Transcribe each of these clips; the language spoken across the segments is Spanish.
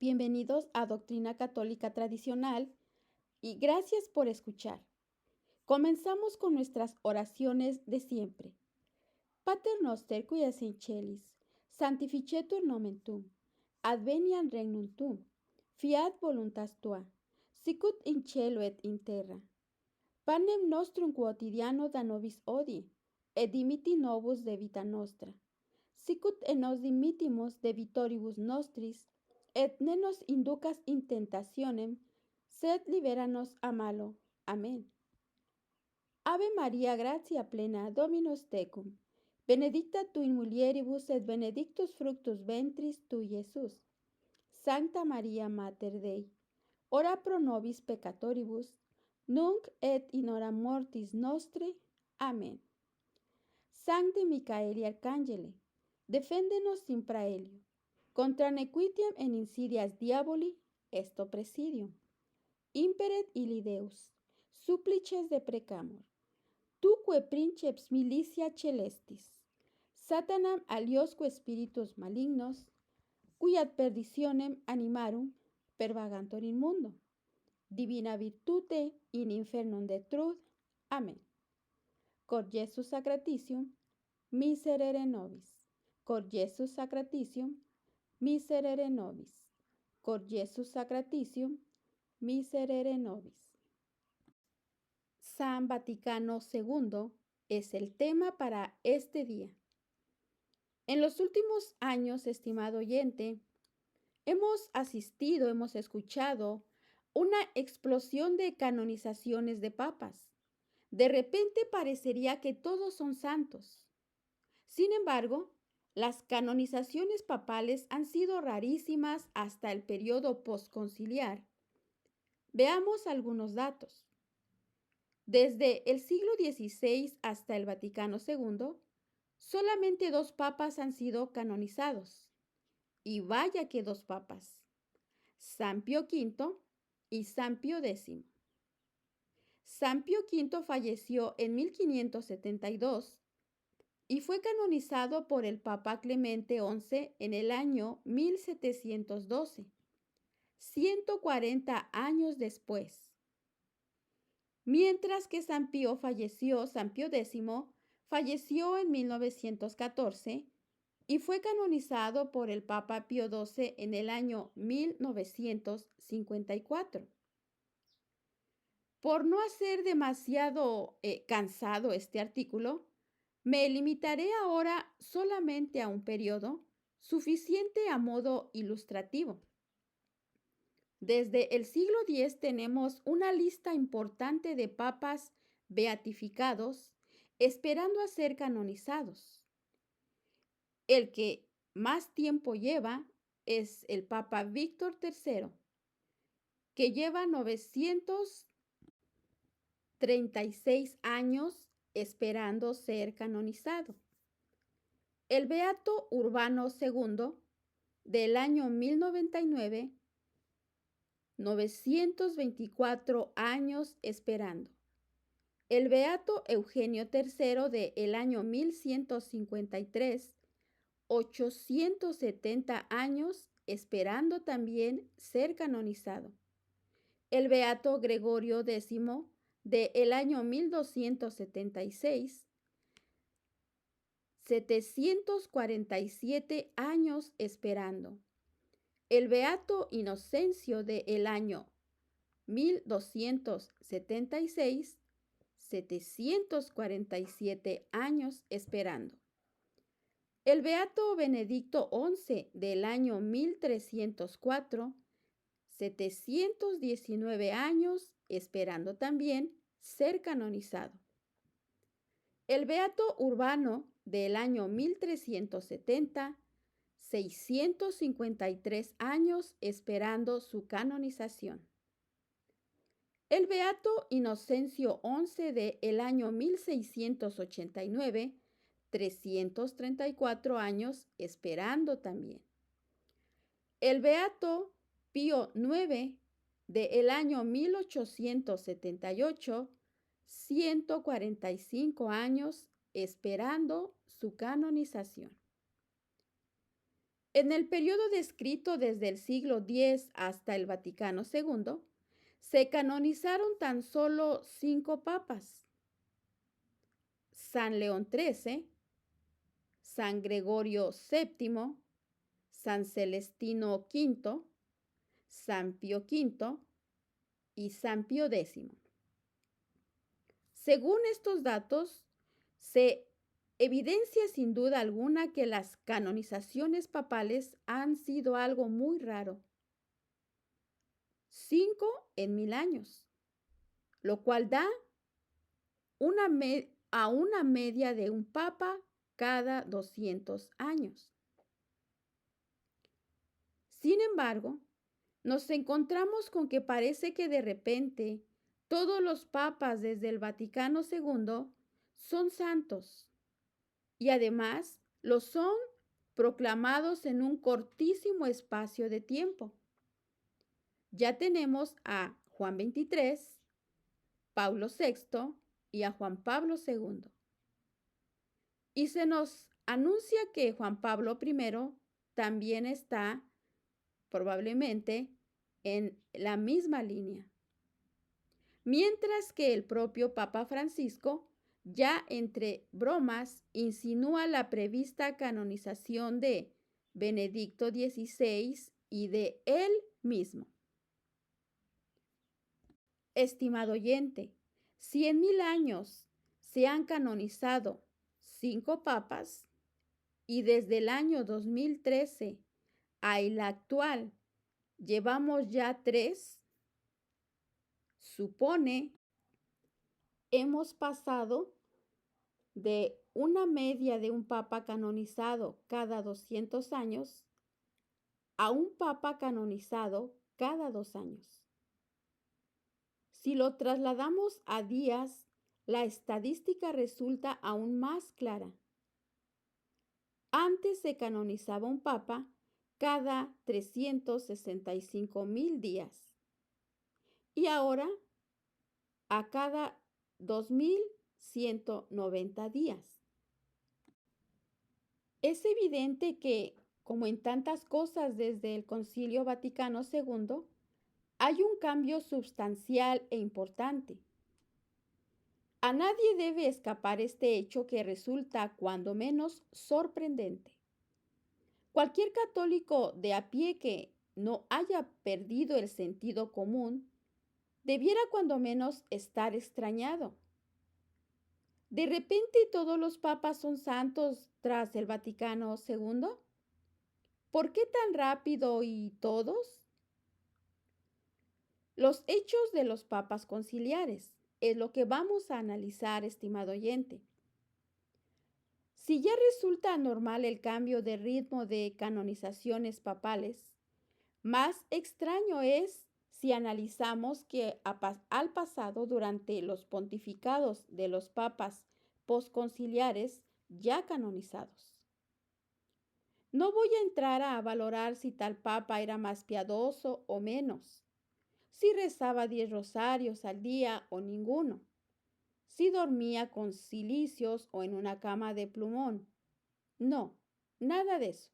Bienvenidos a Doctrina Católica Tradicional y gracias por escuchar. Comenzamos con nuestras oraciones de siempre. Pater noster qui es in celis, sanctificetur nomen tuum, adveniat regnum tuum, fiat voluntas tua, sicut in cielo et in terra. Panem nostrum quotidiano da nobis hodie, et dimitti nobis debita nostra, sicut et nos dimittimus debitoribus nostris, et ne nos inducas in tentationem, sed libera nos a malo. Amén. Ave Maria, gratia plena, Dominus tecum, benedicta tu in mulieribus et benedictus fructus ventris tui, Iesus. Sancta Maria Mater Dei, ora pro nobis peccatoribus, nunc et in hora mortis nostre. Amén. Sancte Micaeli Arcangele, defende-nos in praelio, contra nequitiam en insidias diaboli, esto presidium. Imperet illi Deus, supplices deprecamur. Tuque princeps militia celestis, Satanam aliosque spiritus malignos, qui ad perditionem animarum pervagantur in mundo. Divina virtute in infernum detrut. Amén. Cor Iesus sacratitium, miserere nobis. Cor Iesus sacratitium, miserere nobis. Cor Iesus sacratitium, miserere nobis. San Vaticano II es el tema para este día. En los últimos años, estimado oyente, hemos escuchado una explosión de canonizaciones de papas. De repente parecería que todos son santos. Sin embargo, las canonizaciones papales han sido rarísimas hasta el periodo postconciliar. Veamos algunos datos. Desde el siglo XVI hasta el Vaticano II, solamente 2 papas han sido canonizados. Y vaya que 2 papas, San Pío V y San Pío X. San Pío V falleció en 1572 y fue canonizado por el Papa Clemente XI en el año 1712, 140 años después. Mientras que San Pío X falleció en 1914 y fue canonizado por el Papa Pío XII en el año 1954. Por no hacer demasiado cansado este artículo, me limitaré ahora solamente a un periodo suficiente a modo ilustrativo. Desde el siglo X tenemos una lista importante de papas beatificados esperando a ser canonizados. El que más tiempo lleva es el Papa Víctor III, que lleva 936 años esperando ser canonizado. El Beato Urbano II, del año 1099, 924 años esperando. El Beato Eugenio III, del año 1153, 870 años esperando también ser canonizado. El Beato Gregorio X, del año 1276, 747 años esperando. El Beato Inocencio del año 1276, 747 años esperando. El Beato Benedicto XI del año 1304, 719 años esperando también ser canonizado. El Beato Urbano del año 1370, 653 años esperando su canonización. El Beato Inocencio XI del año 1689, 334 años esperando también. El Beato Pío IX del año 1878, 145 años esperando su canonización. En el periodo descrito desde el siglo X hasta el Vaticano II, se canonizaron tan solo 5 papas: San León XIII, San Gregorio VII, San Celestino V, San Pío V y San Pío X. Según estos datos, se evidencia sin duda alguna que las canonizaciones papales han sido algo muy raro. 5 en 1000 años, lo cual da a una media de un papa cada 200 años. Sin embargo, nos encontramos con que parece que de repente todos los papas desde el Vaticano II son santos, y además lo son proclamados en un cortísimo espacio de tiempo. Ya tenemos a Juan XXIII, Pablo VI y a Juan Pablo II. Y se nos anuncia que Juan Pablo I también está probablemente en la misma línea. Mientras que el propio Papa Francisco, ya entre bromas, insinúa la prevista canonización de Benedicto XVI y de él mismo. Estimado oyente, si en 1000 años se han canonizado 5 papas y desde el año 2013 a el actual llevamos ya 3, supone hemos pasado de una media de un papa canonizado cada 200 años a un papa canonizado cada 2 años. Si lo trasladamos a días, la estadística resulta aún más clara. Antes se canonizaba un papa cada 365,000 días y ahora a cada 2190 días. Es evidente que, como en tantas cosas desde el Concilio Vaticano II, hay un cambio sustancial e importante. A nadie debe escapar este hecho que resulta cuando menos sorprendente. Cualquier católico de a pie que no haya perdido el sentido común debiera cuando menos estar extrañado. ¿De repente todos los papas son santos tras el Vaticano II? ¿Por qué tan rápido y todos? Los hechos de los papas conciliares es lo que vamos a analizar, estimado oyente. Si ya resulta anormal el cambio de ritmo de canonizaciones papales, más extraño es si analizamos que al pasado durante los pontificados de los papas posconciliares ya canonizados. No voy a entrar a valorar si tal papa era más piadoso o menos, si rezaba 10 rosarios al día o ninguno, si dormía con cilicios o en una cama de plumón. No, nada de eso.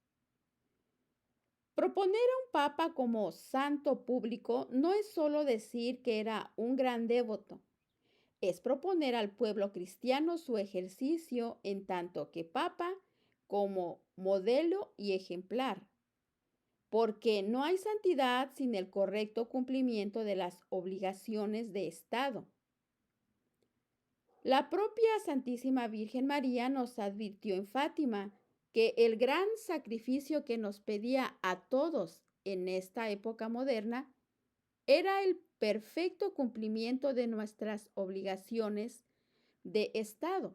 Proponer a un papa como santo público no es solo decir que era un gran devoto, es proponer al pueblo cristiano su ejercicio en tanto que papa como modelo y ejemplar, porque no hay santidad sin el correcto cumplimiento de las obligaciones de Estado. La propia Santísima Virgen María nos advirtió en Fátima que el gran sacrificio que nos pedía a todos en esta época moderna era el perfecto cumplimiento de nuestras obligaciones de Estado.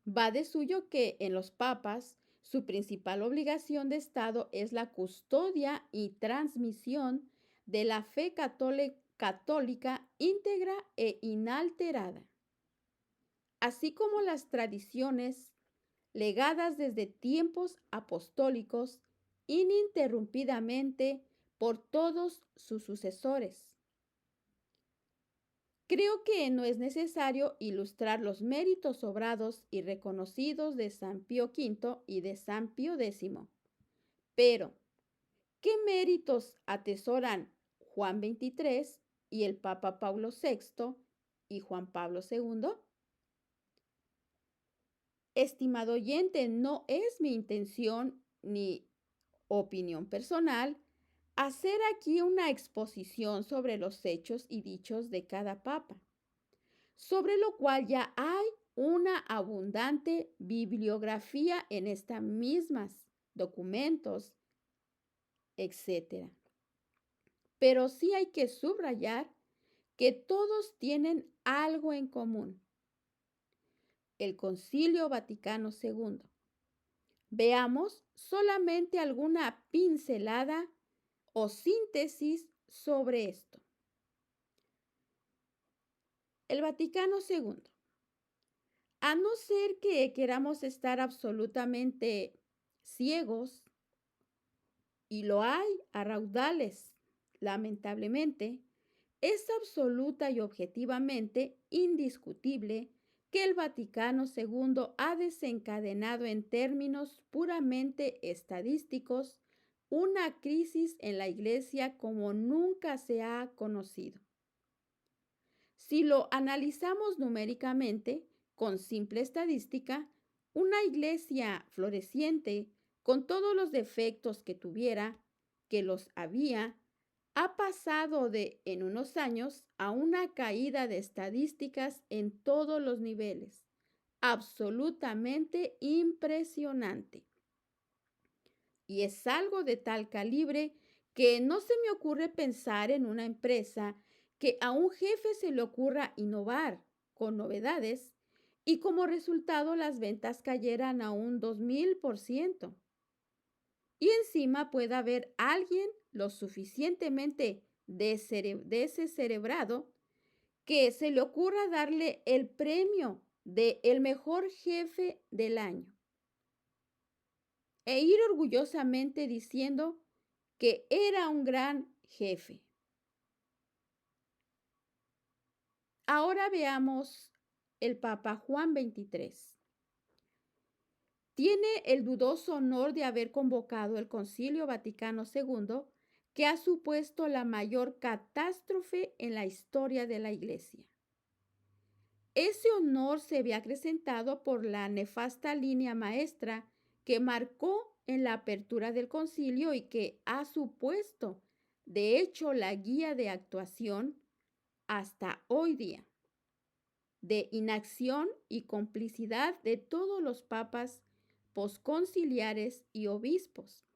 Va de suyo que en los papas su principal obligación de Estado es la custodia y transmisión de la fe católica íntegra e inalterada, así como las tradiciones legadas desde tiempos apostólicos ininterrumpidamente por todos sus sucesores. Creo que no es necesario ilustrar los méritos obrados y reconocidos de San Pío V y de San Pío X, Pero, ¿qué méritos atesoran Juan 23 y el Papa Pablo VI y Juan Pablo II? Estimado oyente, no es mi intención ni opinión personal hacer aquí una exposición sobre los hechos y dichos de cada papa, sobre lo cual ya hay una abundante bibliografía en estas mismas documentos, etcétera. Pero sí hay que subrayar que todos tienen algo en común: el Concilio Vaticano II. Veamos solamente alguna pincelada o síntesis sobre esto. El Vaticano II. A no ser que queramos estar absolutamente ciegos, y lo hay a raudales, lamentablemente, es absoluta y objetivamente indiscutible que el Vaticano II ha desencadenado en términos puramente estadísticos una crisis en la Iglesia como nunca se ha conocido. Si lo analizamos numéricamente, con simple estadística, una Iglesia floreciente, con todos los defectos que tuviera, que los había, ha pasado en unos años a una caída de estadísticas en todos los niveles, absolutamente impresionante. Y es algo de tal calibre que no se me ocurre pensar en una empresa que a un jefe se le ocurra innovar con novedades y como resultado las ventas cayeran a un 2000%. Y encima pueda haber alguien lo suficientemente descerebrado que se le ocurra darle el premio de el mejor jefe del año e ir orgullosamente diciendo que era un gran jefe. Ahora veamos el Papa Juan 23. Tiene el dudoso honor de haber convocado el Concilio Vaticano II, que ha supuesto la mayor catástrofe en la historia de la Iglesia. Ese honor se ve acrecentado por la nefasta línea maestra que marcó en la apertura del concilio y que ha supuesto, de hecho, la guía de actuación hasta hoy día, de inacción y complicidad de todos los papas posconciliares y obispos.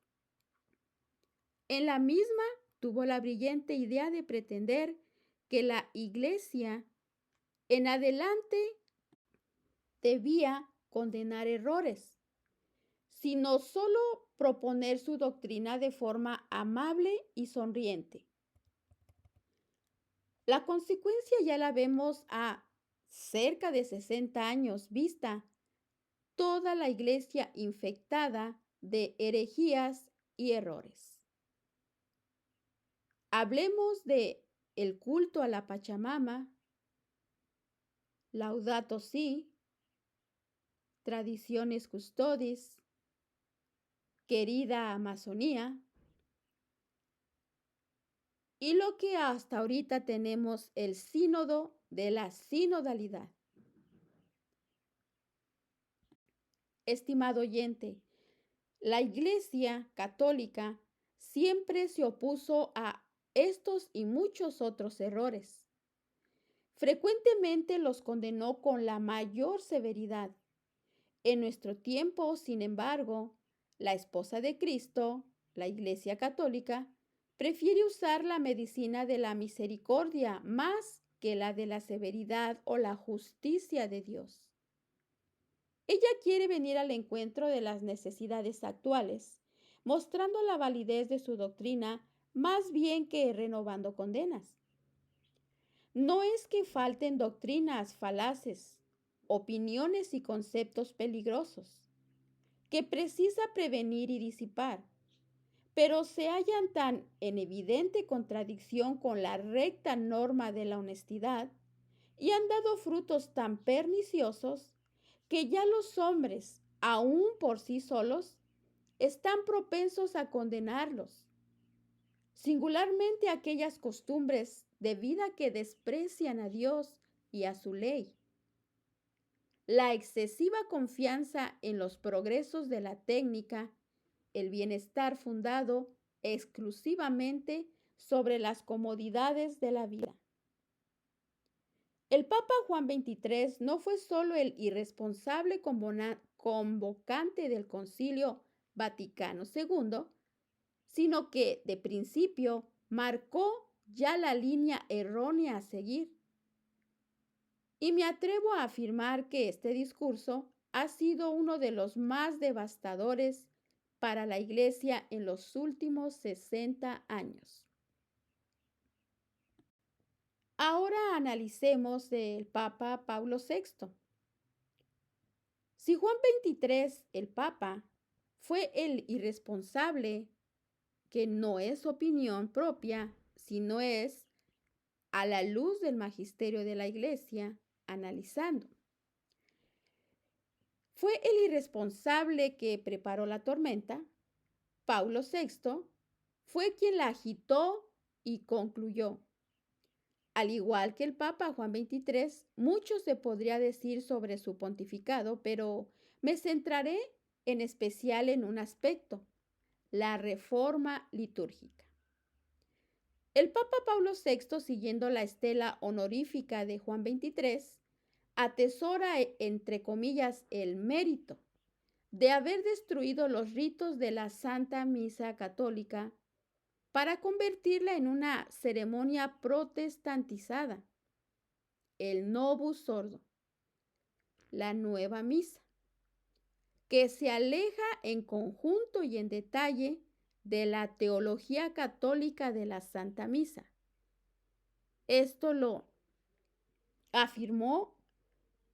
En la misma tuvo la brillante idea de pretender que la Iglesia en adelante debía condenar errores, sino solo proponer su doctrina de forma amable y sonriente. La consecuencia ya la vemos a cerca de 60 años vista: toda la Iglesia infectada de herejías y errores. Hablemos de el culto a la Pachamama, Laudato Si, Traditionis Custodis, querida Amazonía, y lo que hasta ahorita tenemos, el sínodo de la sinodalidad. Estimado oyente, la Iglesia Católica siempre se opuso a estos y muchos otros errores. Frecuentemente los condenó con la mayor severidad. En nuestro tiempo, sin embargo, la esposa de Cristo, la Iglesia Católica, prefiere usar la medicina de la misericordia más que la de la severidad o la justicia de Dios. Ella quiere venir al encuentro de las necesidades actuales, mostrando la validez de su doctrina más bien que renovando condenas. No es que falten doctrinas falaces, opiniones y conceptos peligrosos, que precisa prevenir y disipar, pero se hallan tan en evidente contradicción con la recta norma de la honestidad y han dado frutos tan perniciosos que ya los hombres, aún por sí solos, están propensos a condenarlos, singularmente aquellas costumbres de vida que desprecian a Dios y a su ley. La excesiva confianza en los progresos de la técnica, el bienestar fundado exclusivamente sobre las comodidades de la vida. El Papa Juan XXIII no fue solo el irresponsable convocante del Concilio Vaticano II, sino que de principio marcó ya la línea errónea a seguir. Y me atrevo a afirmar que este discurso ha sido uno de los más devastadores para la Iglesia en los últimos 60 años. Ahora analicemos el Papa Pablo VI. Si Juan XXIII, el Papa, fue el irresponsable, que no es opinión propia, sino es a la luz del magisterio de la Iglesia, analizando. Fue el irresponsable que preparó la tormenta. Pablo VI fue quien la agitó y concluyó. Al igual que el Papa Juan XXIII, mucho se podría decir sobre su pontificado, pero me centraré en especial en un aspecto, la reforma litúrgica. El Papa Pablo VI, siguiendo la estela honorífica de Juan XXIII, atesora, entre comillas, el mérito de haber destruido los ritos de la Santa Misa Católica para convertirla en una ceremonia protestantizada, el Novus Ordo, la nueva misa, que se aleja en conjunto y en detalle de la teología católica de la Santa Misa. Esto lo afirmó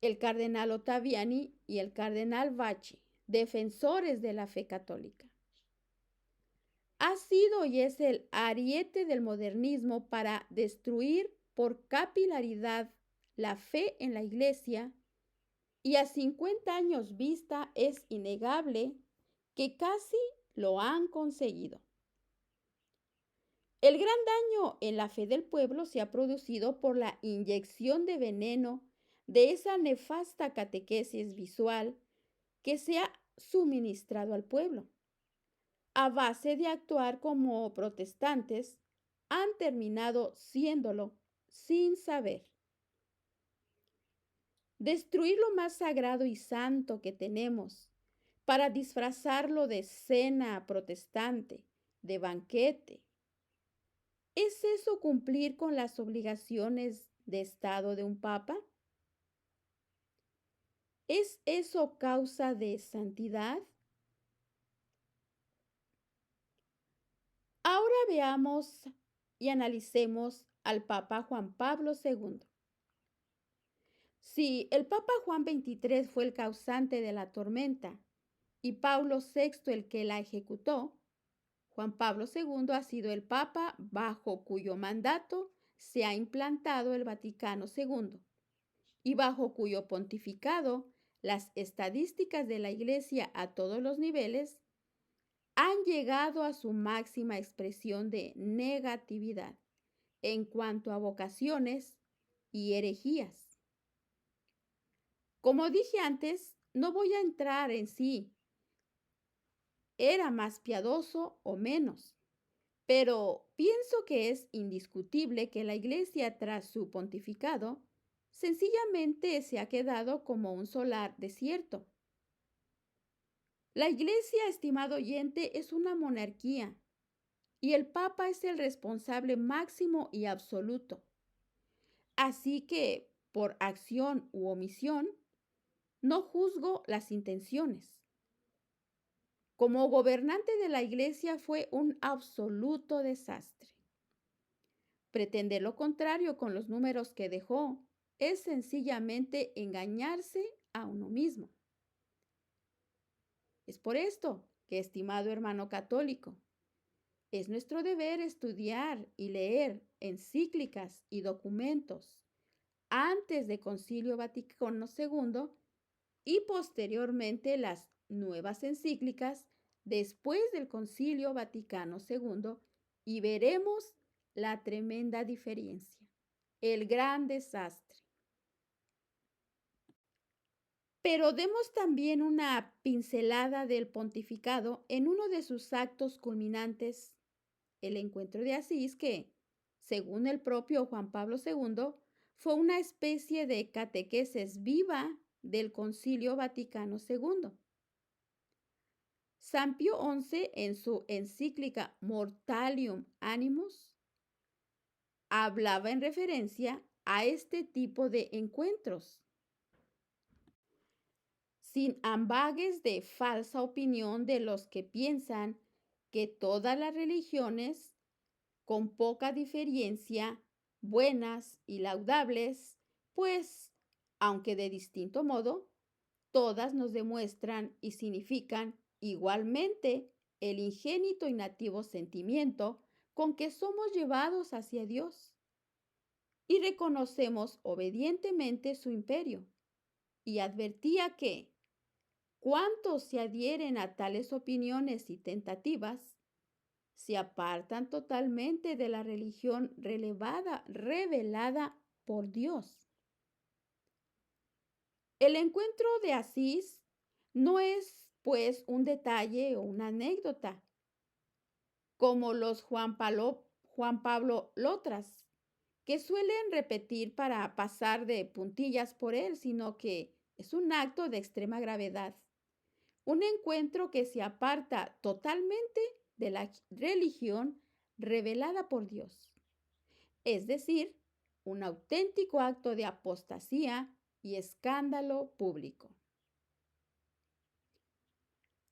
el cardenal Ottaviani y el cardenal Bacci, defensores de la fe católica. Ha sido y es el ariete del modernismo para destruir por capilaridad la fe en la Iglesia, y a 50 años vista es innegable que casi lo han conseguido. El gran daño en la fe del pueblo se ha producido por la inyección de veneno de esa nefasta catequesis visual que se ha suministrado al pueblo. A base de actuar como protestantes, han terminado siéndolo sin saber. Destruir lo más sagrado y santo que tenemos para disfrazarlo de cena protestante, de banquete. ¿Es eso cumplir con las obligaciones de Estado de un papa? ¿Es eso causa de santidad? Ahora veamos y analicemos al Papa Juan Pablo II. Si el Papa Juan XXIII fue el causante de la tormenta y Pablo VI el que la ejecutó, Juan Pablo II ha sido el Papa bajo cuyo mandato se ha implantado el Vaticano II y bajo cuyo pontificado las estadísticas de la Iglesia a todos los niveles han llegado a su máxima expresión de negatividad en cuanto a vocaciones y herejías. Como dije antes, no voy a entrar en si era más piadoso o menos, pero pienso que es indiscutible que la Iglesia, tras su pontificado, sencillamente se ha quedado como un solar desierto. La Iglesia, estimado oyente, es una monarquía y el Papa es el responsable máximo y absoluto. Así que, por acción u omisión, no juzgo las intenciones. Como gobernante de la Iglesia fue un absoluto desastre. Pretender lo contrario con los números que dejó es sencillamente engañarse a uno mismo. Es por esto que, estimado hermano católico, es nuestro deber estudiar y leer encíclicas y documentos antes del Concilio Vaticano II y posteriormente las nuevas encíclicas después del Concilio Vaticano II y veremos la tremenda diferencia, el gran desastre. Pero demos también una pincelada del pontificado en uno de sus actos culminantes, el encuentro de Asís, que, según el propio Juan Pablo II, fue una especie de catequesis viva del Concilio Vaticano II. San Pío XI, en su encíclica Mortalium Animus, hablaba en referencia a este tipo de encuentros, sin ambages de falsa opinión de los que piensan que todas las religiones, con poca diferencia, buenas y laudables, pues, aunque de distinto modo, todas nos demuestran y significan igualmente el ingénito y nativo sentimiento con que somos llevados hacia Dios y reconocemos obedientemente su imperio. Y advertía que cuantos se adhieren a tales opiniones y tentativas se apartan totalmente de la religión revelada por Dios. El encuentro de Asís no es, pues, un detalle o una anécdota, como los Juan Pablo Lotras, que suelen repetir para pasar de puntillas por él, sino que es un acto de extrema gravedad. Un encuentro que se aparta totalmente de la religión revelada por Dios. Es decir, un auténtico acto de apostasía y escándalo público.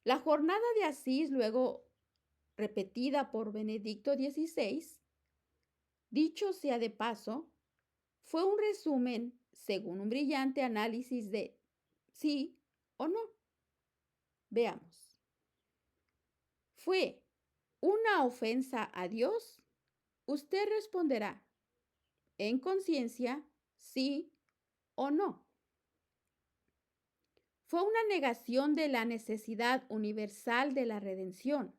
La jornada de Asís, luego repetida por Benedicto XVI, dicho sea de paso, fue un resumen según un brillante análisis de sí o no. Veamos. ¿Fue una ofensa a Dios? Usted responderá en conciencia sí o no. Fue una negación de la necesidad universal de la redención.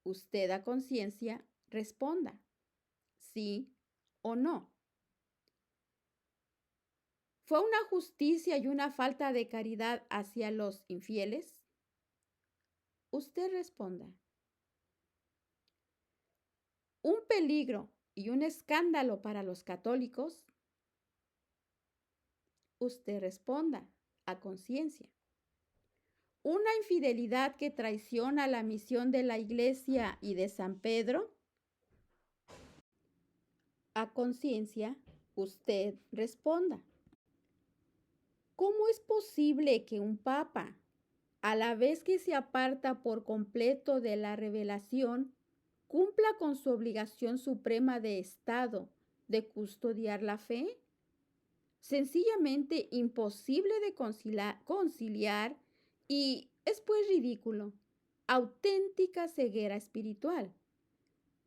Usted a conciencia responda sí o no. ¿Fue una justicia y una falta de caridad hacia los infieles? Usted responda. ¿Un peligro y un escándalo para los católicos? Usted responda a conciencia. ¿Una infidelidad que traiciona la misión de la Iglesia y de San Pedro? A conciencia, usted responda. ¿Cómo es posible que un papa, a la vez que se aparta por completo de la revelación, cumpla con su obligación suprema de Estado de custodiar la fe? Sencillamente imposible de conciliar y es pues ridículo, auténtica ceguera espiritual.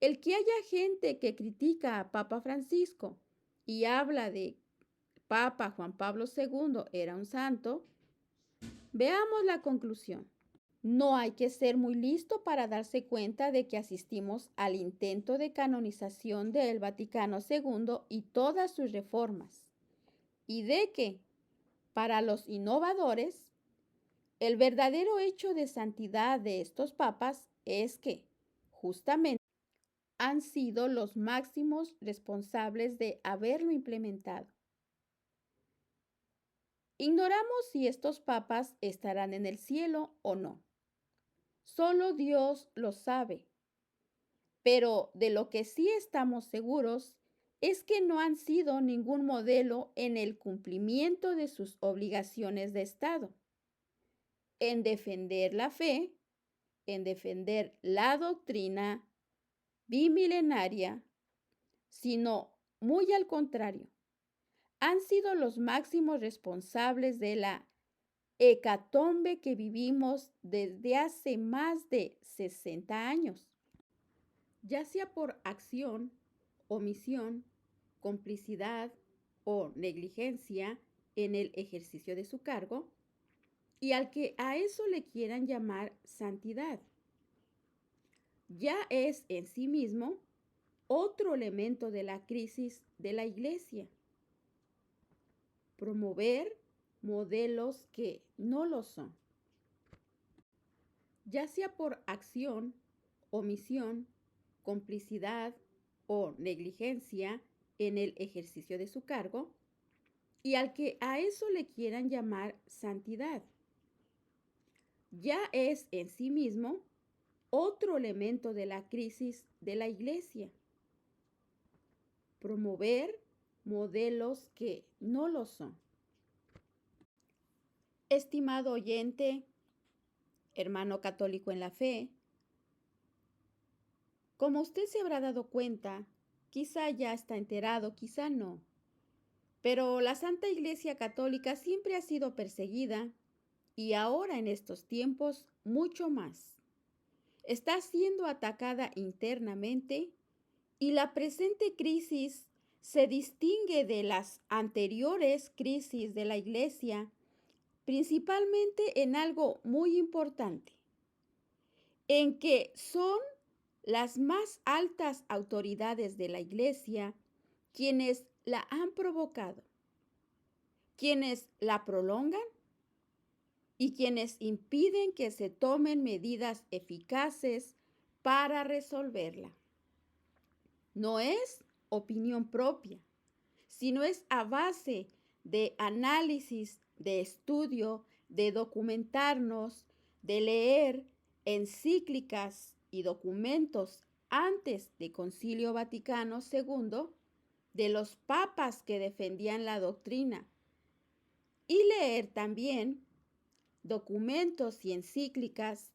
El que haya gente que critica a Papa Francisco y habla de Papa Juan Pablo II era un santo, veamos la conclusión. No hay que ser muy listo para darse cuenta de que asistimos al intento de canonización del Vaticano II y todas sus reformas, y de que, para los innovadores, el verdadero hecho de santidad de estos papas es que, justamente, han sido los máximos responsables de haberlo implementado. Ignoramos si estos papas estarán en el cielo o no. Solo Dios lo sabe. Pero de lo que sí estamos seguros es que no han sido ningún modelo en el cumplimiento de sus obligaciones de Estado, en defender la fe, en defender la doctrina bimilenaria, sino muy al contrario. Han sido los máximos responsables de la hecatombe que vivimos desde hace más de 60 años, ya sea por acción, omisión, complicidad o negligencia en el ejercicio de su cargo. y al que a eso le quieran llamar santidad. Ya es en sí mismo otro elemento de la crisis de la Iglesia. Promover modelos que no lo son, ya sea por acción, omisión, complicidad o negligencia en el ejercicio de su cargo, y al que a eso le quieran llamar santidad. Ya es en sí mismo otro elemento de la crisis de la Iglesia. Promover modelos que no lo son. Estimado oyente, hermano católico en la fe, como usted se habrá dado cuenta, quizá ya está enterado, quizá no, pero la Santa Iglesia Católica siempre ha sido perseguida y ahora en estos tiempos mucho más. Está siendo atacada internamente y la presente crisis se distingue de las anteriores crisis de la Iglesia principalmente en algo muy importante, en que son las más altas autoridades de la Iglesia quienes la han provocado, quienes la prolongan y quienes impiden que se tomen medidas eficaces para resolverla. No es opinión propia, sino es a base de análisis, de estudio, de documentarnos, de leer encíclicas y documentos antes del Concilio Vaticano II, de los papas que defendían la doctrina, y leer también documentos y encíclicas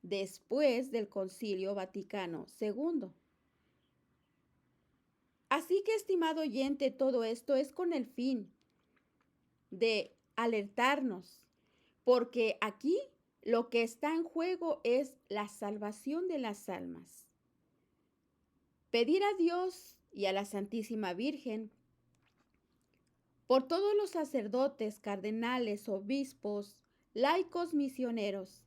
después del Concilio Vaticano II. Así que, estimado oyente, todo esto es con el fin de alertarnos, porque aquí lo que está en juego es la salvación de las almas. Pedir a Dios y a la Santísima Virgen por todos los sacerdotes, cardenales, obispos, laicos misioneros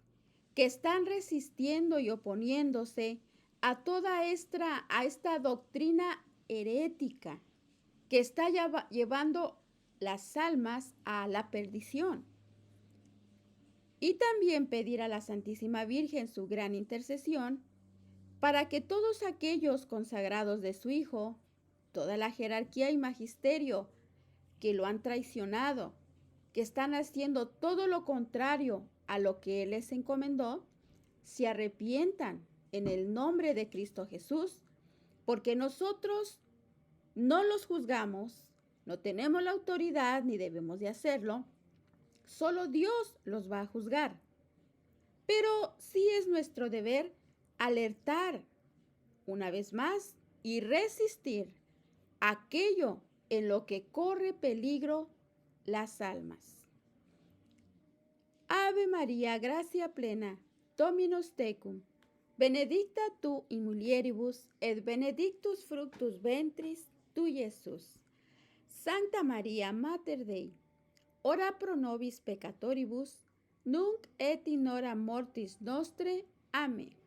que están resistiendo y oponiéndose a toda esta doctrina herética que está llevando las almas a la perdición. Y también pedir a la Santísima Virgen su gran intercesión para que todos aquellos consagrados de su Hijo, toda la jerarquía y magisterio que lo han traicionado, que están haciendo todo lo contrario a lo que Él les encomendó, se arrepientan en el nombre de Cristo Jesús, porque nosotros no los juzgamos, no tenemos la autoridad ni debemos de hacerlo, solo Dios los va a juzgar. Pero sí es nuestro deber alertar una vez más y resistir aquello en lo que corre peligro las almas. Ave María, gracia plena, Dominus tecum, benedicta tu in mulieribus, et benedictus fructus ventris tui, Jesús. Santa María, Mater Dei, ora pro nobis peccatoribus, nunc et in hora mortis nostre. Amén.